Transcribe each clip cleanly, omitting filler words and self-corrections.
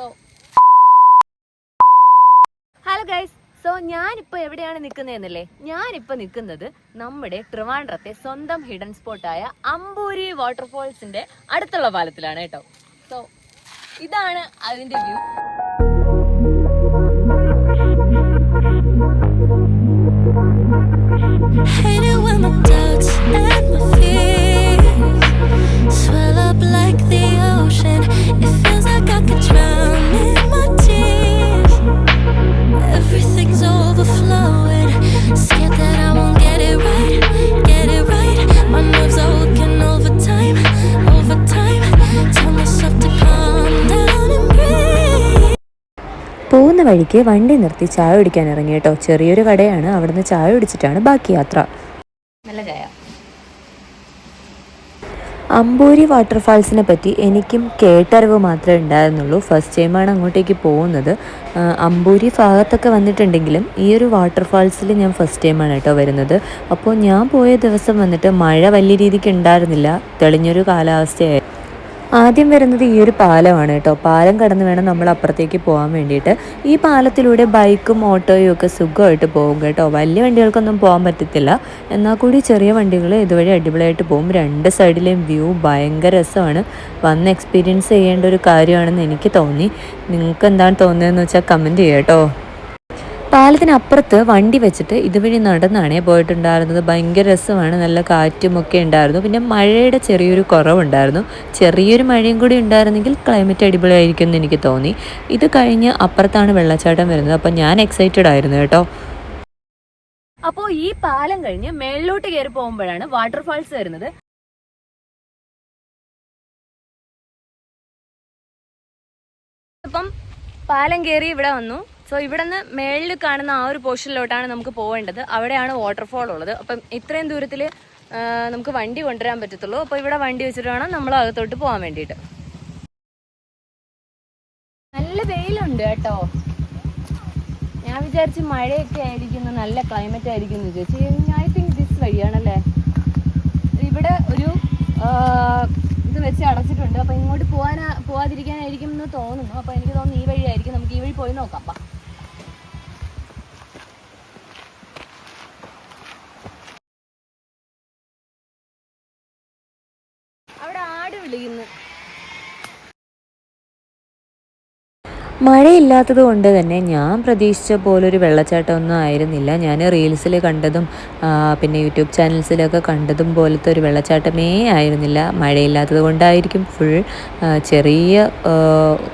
So hello guys, so ഞാനിപ്പോൾ എവിടെയാണ് നിൽക്കുന്നതെന്നല്ലേ? ഞാനിപ്പോൾ നിൽക്കുന്നത് നമ്മുടെ ട്രിവാൻഡ്രത്തെ സ്വന്തം ഹിഡൻ സ്പോട്ടായ അമ്പൂരി വാട്ടർഫോൾസിന്റെ അടുത്തുള്ള പാലത്തിലാണ് കേട്ടോ. സോ ഇതാണ് അതിന്റെ വ്യൂ. പോകുന്ന വഴിക്ക് വണ്ടി നിർത്തി ചായ കുടിക്കാൻ ഇറങ്ങി കേട്ടോ. ചെറിയൊരു കടയാണ്, അവിടുന്ന് ചായ കുടിച്ചിട്ടാണ് ബാക്കി യാത്ര. നല്ല ചായ. അമ്പൂരി വാട്ടർഫാൾസിനെ പറ്റി എനിക്കും കേട്ടറിവ് മാത്രമേ ഉണ്ടായിരുന്നുള്ളൂ. ഫസ്റ്റ് ടൈമാണ് അങ്ങോട്ടേക്ക് പോകുന്നത്. അമ്പൂരി ഭാഗത്തൊക്കെ വന്നിട്ടുണ്ടെങ്കിലും ഈ ഒരു വാട്ടർഫാൾസിൽ ഞാൻ ഫസ്റ്റ് ടൈമാണ് കേട്ടോ വരുന്നത്. അപ്പോൾ ഞാൻ പോയ ദിവസം വന്നിട്ട് മഴ വലിയ രീതിക്ക് ഉണ്ടായിരുന്നില്ല, തെളിഞ്ഞൊരു കാലാവസ്ഥയായിരുന്നു. ആദ്യം വരുന്നത് ഈ ഒരു പാലമാണ് കേട്ടോ. പാലം കടന്ന് വേണം നമ്മൾ അപ്പുറത്തേക്ക് പോകാൻ വേണ്ടിയിട്ട്. ഈ പാലത്തിലൂടെ ബൈക്കും ഓട്ടോയും ഒക്കെ സുഖമായിട്ട് പോകും കേട്ടോ. വലിയ വണ്ടികൾക്കൊന്നും പോകാൻ പറ്റത്തില്ല, എന്നാൽ കൂടി ചെറിയ വണ്ടികൾ ഇതുവഴി അടിപൊളിയായിട്ട് പോകും. രണ്ട് സൈഡിലെയും വ്യൂ ഭയങ്കര രസമാണ്. വന്ന് എക്സ്പീരിയൻസ് ചെയ്യേണ്ട ഒരു കാര്യമാണെന്ന് എനിക്ക് തോന്നി. നിങ്ങൾക്ക് എന്താണ് തോന്നുന്നതെന്ന് വെച്ചാൽ കമൻറ്റ് ചെയ്യാം കേട്ടോ. പാലത്തിനപ്പുറത്ത് വണ്ടി വെച്ചിട്ട് ഇതുവഴി നടന്നാണേ പോയിട്ടുണ്ടായിരുന്നത്. ഭയങ്കര രസമാണ്, നല്ല കാറ്റുമൊക്കെ ഉണ്ടായിരുന്നു. പിന്നെ മഴയുടെ ചെറിയൊരു കുറവുണ്ടായിരുന്നു. ചെറിയൊരു മഴയും കൂടി ഉണ്ടായിരുന്നെങ്കിൽ ക്ലൈമറ്റ് അടിപൊളിയായിരിക്കും എന്ന് എനിക്ക് തോന്നി. ഇത് കഴിഞ്ഞ് അപ്പുറത്താണ് വെള്ളച്ചാട്ടം വരുന്നത്. അപ്പം ഞാൻ എക്സൈറ്റഡ് ആയിരുന്നു കേട്ടോ. അപ്പോൾ ഈ പാലം കഴിഞ്ഞ് മേളിലോട്ട് കയറി പോകുമ്പോഴാണ് വാട്ടർഫാൾസ് വരുന്നത്. അപ്പം പാലം കയറി ഇവിടെ വന്നു. സോ ഇവിടെ നിന്ന് മേളിൽ കാണുന്ന ആ ഒരു പോർഷനിലോട്ടാണ് നമുക്ക് പോകേണ്ടത്. അവിടെയാണ് വാട്ടർഫോൾ ഉള്ളത്. അപ്പം ഇത്രയും ദൂരത്തിൽ നമുക്ക് വണ്ടി കൊണ്ടുവരാൻ പറ്റത്തുള്ളൂ. അപ്പോൾ ഇവിടെ വണ്ടി വെച്ചിട്ട് വേണം നമ്മൾ അകത്തോട്ട് പോകാൻ വേണ്ടിയിട്ട്. നല്ല വെയിലുണ്ട് കേട്ടോ. ഞാൻ വിചാരിച്ച് മഴയൊക്കെ ആയിരിക്കുന്നു, നല്ല ക്ലൈമറ്റ് ആയിരിക്കും എന്ന് വിചാരിച്ചു. ഐ തിങ്ക് ദിസ് വഴിയാണല്ലേ. ഇവിടെ ഒരു ഇത് വെച്ച് അടച്ചിട്ടുണ്ട്. അപ്പോൾ ഇങ്ങോട്ട് പോവാതിരിക്കാനായിരിക്കും എന്ന് തോന്നുന്നു. അപ്പോൾ എനിക്ക് തോന്നുന്നു ഈ വഴിയായിരിക്കും. നമുക്ക് ഈ വഴി പോയി നോക്കാം. അവിടെ ആട് വിളിക്കുന്നു. മഴയില്ലാത്തത് കൊണ്ട് തന്നെ ഞാൻ പ്രതീക്ഷിച്ച പോലൊരു വെള്ളച്ചാട്ടമൊന്നും ആയിരുന്നില്ല. ഞാൻ റീൽസിൽ കണ്ടതും പിന്നെ യൂട്യൂബ് ചാനൽസിലൊക്കെ കണ്ടതും പോലത്തെ ഒരു വെള്ളച്ചാട്ടമേ ആയിരുന്നില്ല. മഴയില്ലാത്തത് കൊണ്ടായിരിക്കും ഫുൾ ചെറിയ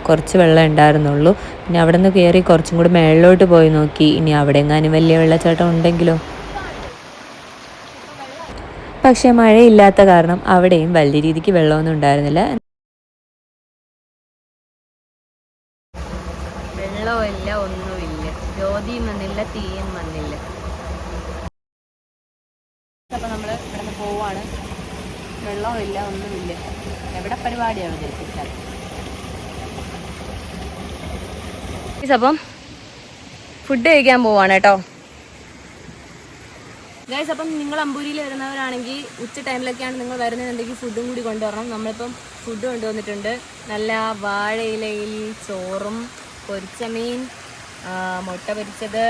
കുറച്ച് വെള്ളം ഉണ്ടായിരുന്നുള്ളൂ. പിന്നെ അവിടെ നിന്ന് കയറി കുറച്ചും കൂടി മേളിലോട്ട് പോയി നോക്കി, ഇനി അവിടെ എങ്ങാനും വലിയ വെള്ളച്ചാട്ടം ഉണ്ടെങ്കിലോ. പക്ഷേ മഴയില്ലാത്ത കാരണം അവിടെയും വലിയ രീതിക്ക് വെള്ളമൊന്നും ഉണ്ടായിരുന്നില്ല. വെള്ളമില്ല, ഒന്നുമില്ല. ജ്യോതിയും വന്നില്ല, തീയും വന്നില്ല. അപ്പം നമ്മൾ ഇവിടെ നിന്ന് പോവാണ്. വെള്ളമില്ല, ഒന്നുമില്ല. എവിടെ പരിപാടിയാണ് വിചാരിച്ചാൽ. അപ്പം ഫുഡ് കഴിക്കാൻ പോവാണ് കേട്ടോ ഗൈസ്. അപ്പം നിങ്ങൾ അമ്പൂരിയിൽ വരുന്നവരാണെങ്കിൽ ഉച്ച ടൈമിലൊക്കെയാണ് നിങ്ങൾ വരുന്നതെന്നുണ്ടെങ്കിൽ ഫുഡും കൂടി കൊണ്ടുവരണം. നമ്മളിപ്പം ഫുഡ് കൊണ്ടുവന്നിട്ടുണ്ട്. നല്ല വാഴയിലയിൽ ചോറും പൊരിച്ച മീൻ, മുട്ട പൊരിച്ചത്,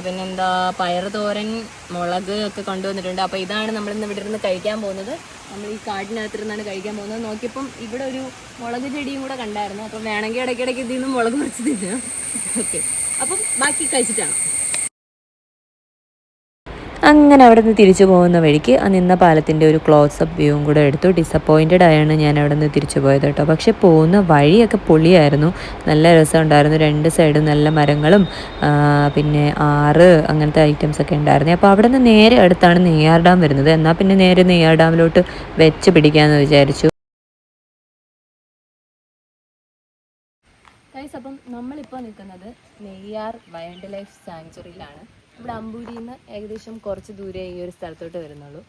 പിന്നെന്താ പയറ് തോരൻ, മുളക് ഒക്കെ കൊണ്ടുവന്നിട്ടുണ്ട്. അപ്പോൾ ഇതാണ് നമ്മളിന്ന് ഇവിടെ ഇരുന്ന് കഴിക്കാൻ പോകുന്നത്. നമ്മൾ ഈ കാടിനകത്തിരുന്നാണ് കഴിക്കാൻ പോകുന്നത്. നോക്കിയപ്പം ഇവിടെ ഒരു മുളക് ചെടിയും കൂടെ കണ്ടായിരുന്നു. അപ്പം വേണമെങ്കിൽ ഇടയ്ക്കിടയ്ക്ക് ഇതിൽ നിന്ന് മുളക് പൊരിച്ച് തിന്നാം. ഓക്കെ, അപ്പം ബാക്കി കഴിച്ചിട്ടാണ്. അങ്ങനെ അവിടെ നിന്ന് തിരിച്ചു പോകുന്ന വഴിക്ക് നിന്ന പാലത്തിൻ്റെ ഒരു ക്ലോസപ്പ് വ്യൂവും കൂടെ എടുത്തു. ഡിസപ്പോയിൻറ്റഡ് ആയാണ് ഞാൻ അവിടെ നിന്ന് തിരിച്ചു പോയത് കേട്ടോ. പക്ഷേ പോകുന്ന വഴിയൊക്കെ പൊളിയായിരുന്നു, നല്ല രസമുണ്ടായിരുന്നു. രണ്ട് സൈഡും നല്ല മരങ്ങളും പിന്നെ ആറ് അങ്ങനത്തെ ഐറ്റംസ് ഒക്കെ ഉണ്ടായിരുന്നു. അപ്പോൾ അവിടെ നിന്ന് നേരെ അടുത്താണ് നെയ്യാർ ഡാം വരുന്നത്. എന്നാൽ പിന്നെ നേരെ നെയ്യാർ ഡാമിലോട്ട് വെച്ച് പിടിക്കാമെന്ന് വിചാരിച്ചു. അപ്പം നമ്മളിപ്പോൾ നിൽക്കുന്നത് നെയ്യാർ വൈൽഡ് ലൈഫ് സാങ്ച്വറിയിലാണ്. ഇവിടെ അമ്പൂരിയിൽ നിന്ന് ഏകദേശം കുറച്ച് ദൂരെ ഈ ഒരു സ്ഥലത്തോട്ട് വരുന്നുള്ളൂ.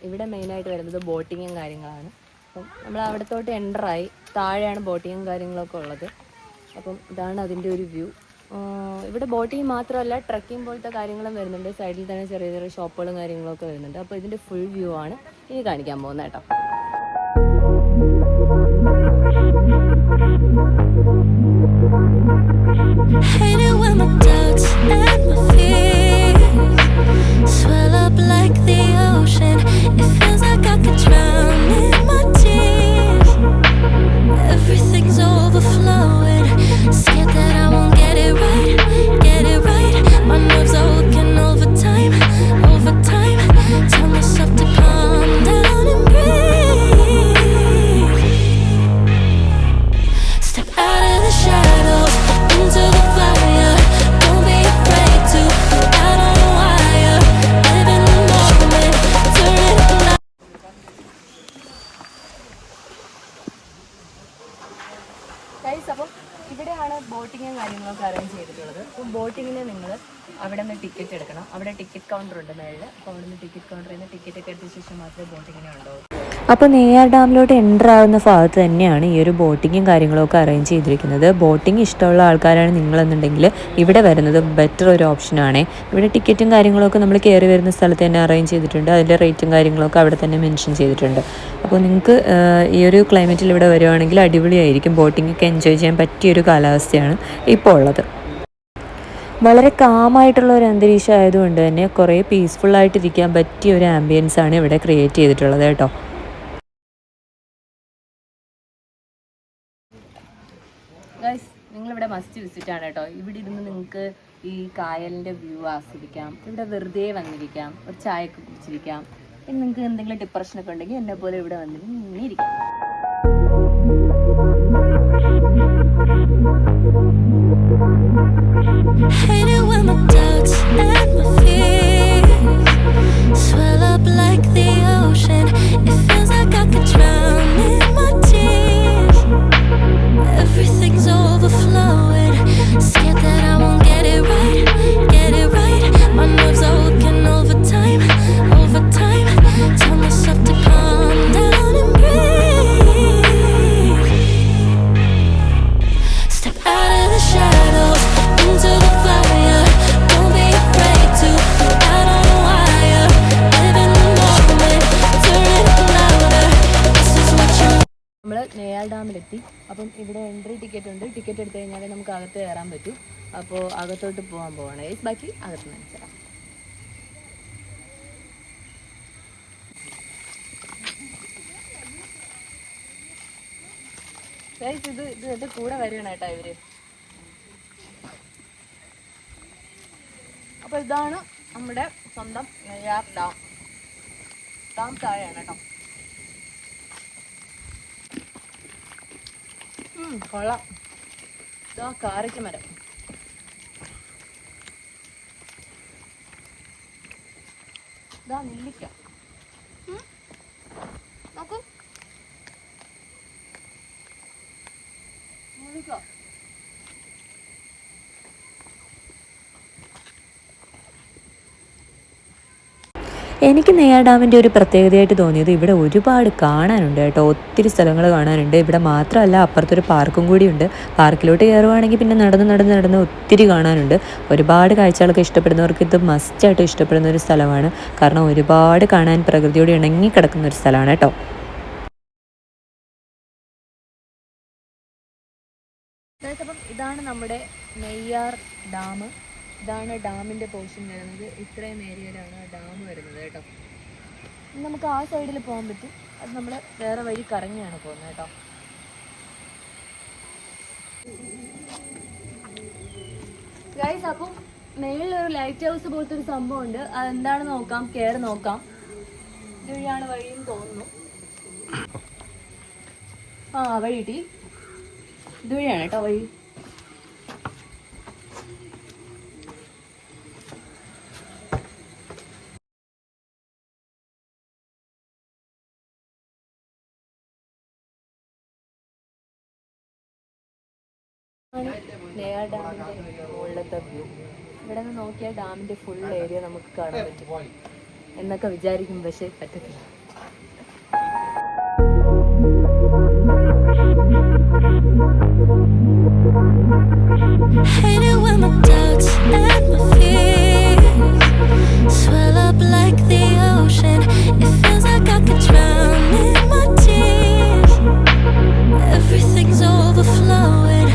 ഇവിടെ മെയിനായിട്ട് വരുന്നത് ബോട്ടിങ്ങും കാര്യങ്ങളാണ്. അപ്പം നമ്മൾ അവിടത്തോട്ട് എൻ്ററായി. താഴെയാണ് ബോട്ടിങ്ങും കാര്യങ്ങളൊക്കെ ഉള്ളത്. അപ്പം ഇതാണ് അതിൻ്റെ ഒരു വ്യൂ. ഇവിടെ ബോട്ടിങ് മാത്രമല്ല, ട്രക്കിംഗ് പോലത്തെ കാര്യങ്ങളും വരുന്നുണ്ട്. സൈഡിൽ തന്നെ ചെറിയ ചെറിയ ഷോപ്പുകളും കാര്യങ്ങളൊക്കെ വരുന്നുണ്ട്. അപ്പോൾ ഇതിൻ്റെ ഫുൾ വ്യൂ ആണ് ഇനി കാണിക്കാൻ പോകുന്നത് കേട്ടോ. Hate it when my doubts and my fears swell up like the ocean. It feels like I could drown in my tears. Everything's overflowing. Scared that I won't get it right, get it right. My nerves are working overtime, overtime. Tell myself to calm down and breathe. Step out of the shadows into the fire. Don't be afraid to go out on a wire. Live in the moment, turn it on. Guys, അപ്പം ഇവിടെയാണ് ബോട്ടിങ്ങും കാര്യങ്ങളൊക്കെ arrange ചെയ്തിട്ടുള്ളത്. അപ്പം ബോട്ടിങ്ങിന് നിങ്ങൾ അവിടെ നിന്ന് ticket എടുക്കണം. അവിടെ ടിക്കറ്റ് കൗണ്ടർ ഉണ്ട് മേളിൽ. അപ്പോൾ അവിടെ നിന്ന് ടിക്കറ്റ് കൗണ്ടറിൽ നിന്ന് ടിക്കറ്റ് ഒക്കെ എടുത്ത ശേഷം മാത്രമേ ബോട്ടിങ്ങിന് ഉണ്ടാവൂ. അപ്പോൾ നെയ്യാർ ഡാമിലോട്ട് എൻ്റർ ആവുന്ന ഭാഗത്ത് തന്നെയാണ് ഈ ഒരു ബോട്ടിങ്ങും കാര്യങ്ങളൊക്കെ അറേഞ്ച് ചെയ്തിരിക്കുന്നത്. ബോട്ടിങ് ഇഷ്ടമുള്ള ആൾക്കാരാണ് നിങ്ങളെന്നുണ്ടെങ്കിൽ ഇവിടെ വരുന്നത് ബെറ്റർ ഒരു ഓപ്ഷനാണ്. ഇവിടെ ടിക്കറ്റും കാര്യങ്ങളൊക്കെ നമ്മൾ കയറി വരുന്ന സ്ഥലത്ത് തന്നെ അറേഞ്ച് ചെയ്തിട്ടുണ്ട്. അതിൻ്റെ റേറ്റും കാര്യങ്ങളൊക്കെ അവിടെ തന്നെ മെൻഷൻ ചെയ്തിട്ടുണ്ട്. അപ്പോൾ നിങ്ങൾക്ക് ഈ ഒരു ക്ലൈമറ്റിൽ ഇവിടെ വരുവാണെങ്കിൽ അടിപൊളിയായിരിക്കും. ബോട്ടിങ്ങൊക്കെ എൻജോയ് ചെയ്യാൻ പറ്റിയൊരു കാലാവസ്ഥയാണ് ഇപ്പോൾ ഉള്ളത്. വളരെ കാമായിട്ടുള്ള ഒരു അന്തരീക്ഷം ആയതുകൊണ്ട് തന്നെ കുറേ പീസ്ഫുള്ളായിട്ടിരിക്കാൻ പറ്റിയ ഒരു ആംബിയൻസ് ആണ് ഇവിടെ ക്രിയേറ്റ് ചെയ്തിട്ടുള്ളത് കേട്ടോ. ഗൈസ്, നിങ്ങളിവിടെ മസ്റ്റ് വിസിറ്റ് ആണ് കേട്ടോ. ഇവിടെ ഇരുന്ന് നിങ്ങൾക്ക് ഈ കായലിൻ്റെ വ്യൂ ആസ്വദിക്കാം. ഇവിടെ വെറുതെ വന്നിരിക്കാം, ഒരു ചായയൊക്കെ കുടിച്ചിരിക്കാം. പിന്നെ നിങ്ങൾക്ക് എന്തെങ്കിലും ഡിപ്രഷനൊക്കെ ഉണ്ടെങ്കിൽ എന്നെ പോലെ ഇവിടെ വന്നിട്ട് ഇങ്ങനെ ഇരിക്കാം. Hate it when my doubts and my fears swell up like the ocean. It feels like I could drown in my tears. Everything's overflowing. Scared that I won't get it right, get it right. My nerves are working overtime, overtime. Tell myself to calm down and breathe. Step out of the shadows into the fire. Don't be afraid to go out on a wire. Live in the moment, turn it louder. This is what you. നമ്മൾ നെയ്യാർ ഡാമിലെത്തി. അപ്പം ഇവിടെ entry ticket ഉണ്ട്. Ticket എടുത്തു കഴിഞ്ഞാൽ നമുക്ക് അകത്ത് കയറാൻ പറ്റും. അപ്പോൾ അകത്തോട്ട് പോകാൻ പോവാണ്. ബാക്കി അകത്ത് മനസ്സിലാക്കാം. ഇത് കൂടെ വരികയാണ് കേട്ടോ ഇവര്. അപ്പോൾ ഇതാണ് നമ്മുടെ സ്വന്തം നെയ്യാർ ഡാം. ഡാം താഴെയാണ് കേട്ടോ. കൊള്ളാം. ഇതാ കാരയ്ക്ക മരം. ഇതാ നെല്ലിക്ക. നോക്കൂ, നെല്ലിക്ക. എനിക്ക് നെയ്യാർ ഡാമിൻ്റെ ഒരു പ്രത്യേകതയായിട്ട് തോന്നിയത് ഇവിടെ ഒരുപാട് കാണാനുണ്ട് കേട്ടോ. ഒത്തിരി സ്ഥലങ്ങൾ കാണാനുണ്ട്. ഇവിടെ മാത്രമല്ല, അപ്പുറത്തൊരു പാർക്കും കൂടിയുണ്ട്. പാർക്കിലോട്ട് കയറുവാണെങ്കിൽ പിന്നെ നടന്ന് ഒത്തിരി കാണാനുണ്ട്. ഒരുപാട് കാഴ്ചകളൊക്കെ ഇഷ്ടപ്പെടുന്നവർക്ക് ഇത് മസ്റ്റായിട്ട് ഇഷ്ടപ്പെടുന്ന ഒരു സ്ഥലമാണ്. കാരണം ഒരുപാട് കാണാൻ പ്രകൃതിയോട് ഇണങ്ങി കിടക്കുന്ന ഒരു സ്ഥലമാണ് കേട്ടോ. അപ്പം ഇതാണ് നമ്മുടെ നെയ്യാർ ഡാം. ഇതാണ് ഡാമിൻ്റെ പോർഷൻ വരുന്നത്. ഇത്രയും ഏരിയയിലാണ് ഡാം വരുന്നത് കേട്ടോ. നമുക്ക് ആ സൈഡിൽ പോകാൻ പറ്റും. അത് നമ്മൾ വേറെ വഴി കറങ്ങിയാണ് പോകുന്നത് കേട്ടോ. ഗൈസ്, അപ്പം മേളിലൊരു ലൈറ്റ് ഹൗസ് പോലത്തെ ഒരു സംഭവം ഉണ്ട്. അതെന്താണെന്ന് നോക്കാം, കയറി നോക്കാം. ഇതുവഴിയാണ് വഴിയെന്ന് തോന്നുന്നു. വഴി കിട്ടി. ഇതുവഴിയാണ് കേട്ടോ വഴി. നെയ്യാർ ഡാമിൻ്റെ മുകളിലത്തെ വ്യൂ. ഇവിടെ നിന്ന് നോക്കിയാൽ ഡാമിൻ്റെ ഫുൾ ഏരിയ നമുക്ക് കാണാൻ പറ്റും എന്നൊക്കെ വിചാരിക്കും, പക്ഷേ പറ്റത്തില്ല. Hate it when my doubts and my fears swell up like the ocean. It feels like I could drown in my tears. Everything's overflowing.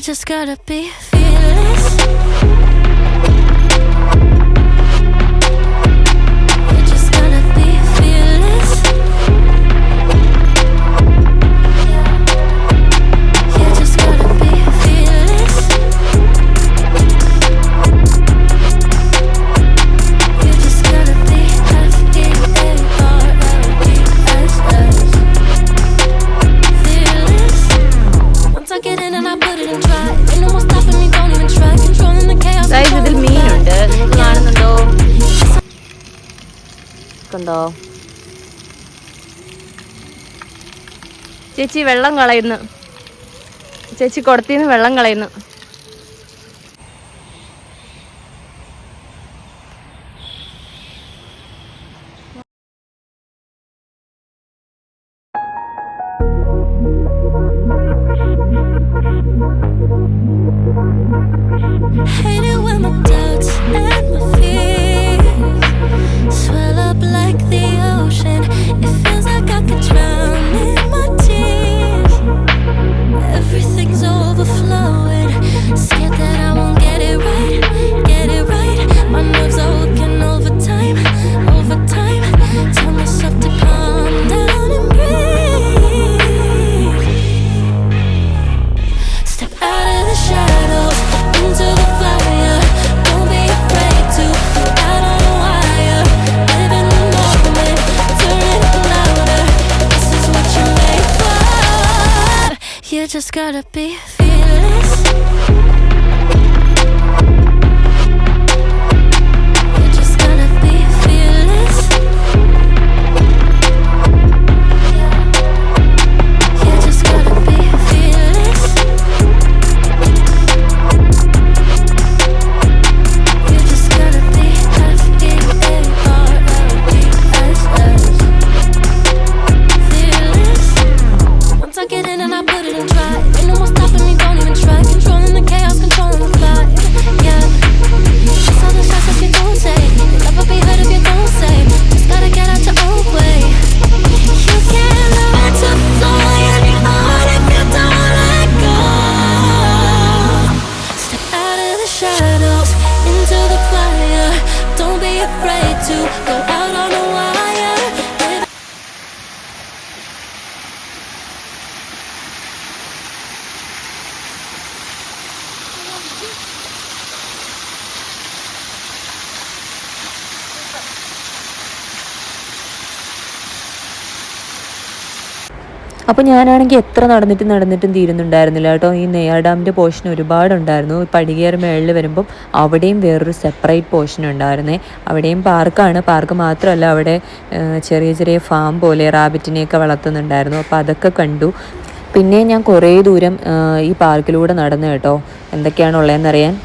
just gotta be fearless. You just gotta be fearless. You just gotta be fearless. You just gotta be fearless. Once I get in and I put it in try. Ain't no more stopping me, don't even try. Controlling the chaos. Guys ഇതിൽ മീനുണ്ട്, നിങ്ങൾക്ക് കാണുന്നുണ്ടോ? കണ്ടോ ചേച്ചി വെള്ളം കളയുന്നു, ചേച്ചി കുടത്തിന്ന് വെള്ളം കളയുന്നു. Hate it when my doubts and my fears swell up like the ocean. It feels like I could drown in my tears. Everything's overflowing. Scared that I won't get it right, get it right. My nerves are working overtime, overtime. Tell myself to calm down and breathe. Step out of the shadows into the fire. Don't be afraid to go out on a wire. Live in the moment, turn it louder. This is what you're made for. You just gotta be fearless. You just gotta be fearless. You just gotta be fearless. You just gotta be fearless. Once I get in and I put it in try. Ain't no more stopping me, don't even try. Controlling the chaos, controlling the vibe. Yeah. It's all the shots that you don't take. You'll never be heard if you don't say. Just gotta get out your own way. You can't learn to fly anymore if you don't let go. Step out of the shadows into the fire. Don't be afraid to go out on a wire. അപ്പോൾ ഞാനാണെങ്കിൽ എത്ര നടന്നിട്ടും തീരുന്നുണ്ടായിരുന്നില്ല കേട്ടോ. ഈ നെയ്യാർ ഡാമിൻ്റെ portion ഒരുപാടുണ്ടായിരുന്നു. പടികേറി മേളിൽ വരുമ്പം അവിടെയും വേറൊരു സെപ്പറേറ്റ് പോർഷൻ ഉണ്ടായിരുന്നേ. അവിടെയും പാർക്കാണ്. പാർക്ക് മാത്രമല്ല, അവിടെ ചെറിയ ചെറിയ ഫാം പോലെ റാബിറ്റിനെയൊക്കെ വളർത്തുന്നുണ്ടായിരുന്നു. അപ്പോൾ അതൊക്കെ കണ്ടു. പിന്നെ ഞാൻ കുറേ ദൂരം ഈ പാർക്കിലൂടെ നടന്നു കേട്ടോ, എന്തൊക്കെയാണുള്ളതെന്നറിയാൻ.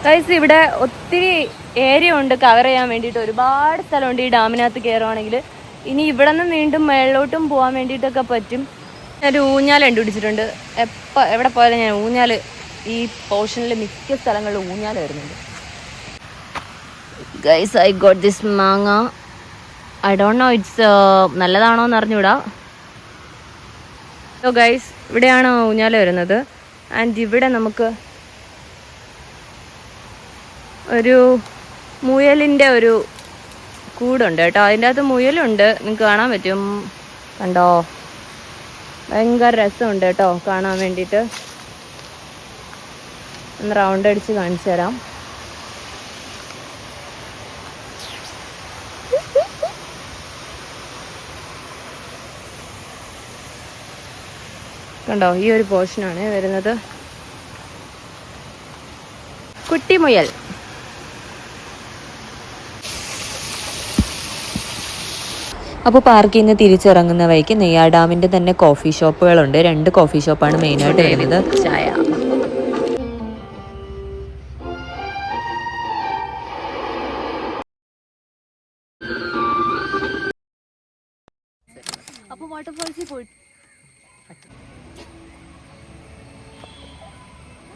ഗൈസ് ഇവിടെ ഒത്തിരി ഏരിയ ഉണ്ട് കവർ ചെയ്യാൻ വേണ്ടിയിട്ട്. ഒരുപാട് സ്ഥലമുണ്ട് ഈ ഡാമിനകത്ത് കയറുവാണെങ്കിൽ. ഇനി ഇവിടെ നിന്ന് വീണ്ടും മേളിലോട്ടും പോകാൻ വേണ്ടിയിട്ടൊക്കെ പറ്റും. ഞാനൊരു ഊഞ്ഞാൽ കണ്ടുപിടിച്ചിട്ടുണ്ട്. എവിടെ പോയാലും ഞാൻ ഊഞ്ഞാൽ, ഈ പോർഷനിൽ മിക്ക സ്ഥലങ്ങളിലും ഊഞ്ഞാൽ വരുന്നുണ്ട്. ഗൈസ് ഐ ഗോട്ട് ദിസ് മാങ്ങ. ഐ ഡോണ്ട് നോ ഇറ്റ്സ് നല്ലതാണോ എന്ന് അറിഞ്ഞൂടാ. സോ ഗൈസ് ഇവിടെയാണ് ഊഞ്ഞാൽ വരുന്നത്. ആൻഡ് ഇവിടെ നമുക്ക് ഒരു മുയലിൻ്റെ ഒരു കൂടുണ്ട് കേട്ടോ. അതിൻ്റെ അകത്ത് മുയലുണ്ട്, നിങ്ങൾക്ക് കാണാൻ പറ്റും. കണ്ടോ, ഭയങ്കര രസമുണ്ട് കേട്ടോ കാണാൻ വേണ്ടിയിട്ട്. ഒന്ന് റൗണ്ട് അടിച്ച് കാണിച്ചു തരാം. കണ്ടോ, ഈ ഒരു പോർഷനാണ് വരുന്നത്. കുട്ടിമുയൽ. അപ്പോൾ പാർക്കിൽ നിന്ന് തിരിച്ചിറങ്ങുന്ന വഴിക്ക് നെയ്യാർ ഡാമിൻ്റെ തന്നെ കോഫി ഷോപ്പുകളുണ്ട്. 2 കോഫി ഷോപ്പാണ് മെയിനായിട്ട് വരുന്നത്. ചായ. അപ്പോൾ വാട്ടർഫാൾസിൽ